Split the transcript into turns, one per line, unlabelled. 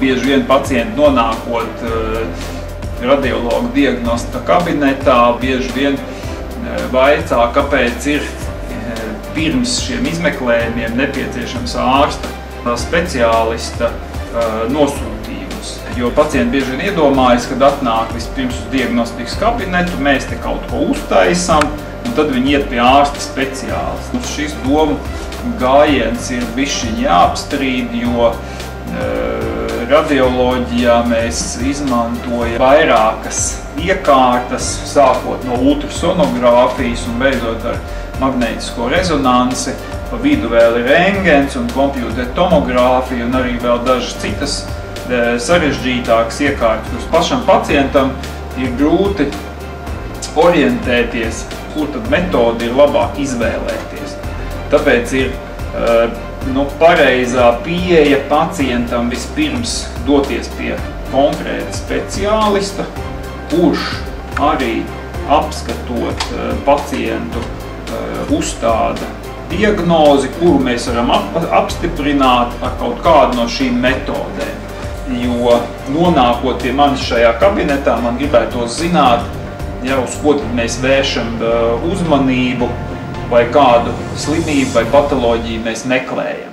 bieži vien pacienti nonākot radiologa diagnostika kabinetā, bieži vien vaicā, kāpēc ir pirms šiem izmeklējumiem nepieciešams ārsta speciālista nosūtījums. Jo pacienti bieži vien iedomājas, kad atnāk vispirms uz diagnostikas kabinetu, mēs te kaut ko uztaisam, un tad viņi iet pie ārsta speciālista. Mums šis domu gājiens ir bišķiņ jāapstrīd, jo radioloģijā mēs izmantojam vairākas iekārtas, sākot no ultrasonogrāfijas un beidzot ar magnētisko rezonansi, pa vidu vēl ir rengens un kompjūteru tomogrāfija un arī vēl dažas citas sarežģītākas iekārtas, kuras pašam pacientam ir grūti orientēties, kur tad metodi ir labāk izvēlēties. Tāpēc ir pareizā pieeja pacientam vispirms doties pie konkrēta speciālista, kurš arī apskatot pacientu uzstāda diagnozi, kuru mēs varam apstiprināt ar kaut kādu no šīm metodēm. Jo nonākot pie manis šajā kabinetā, man gribētos zināt, uz ko tad mēs vēršam uzmanību, vai kādu slimību vai patoloģiju mēs meklējam.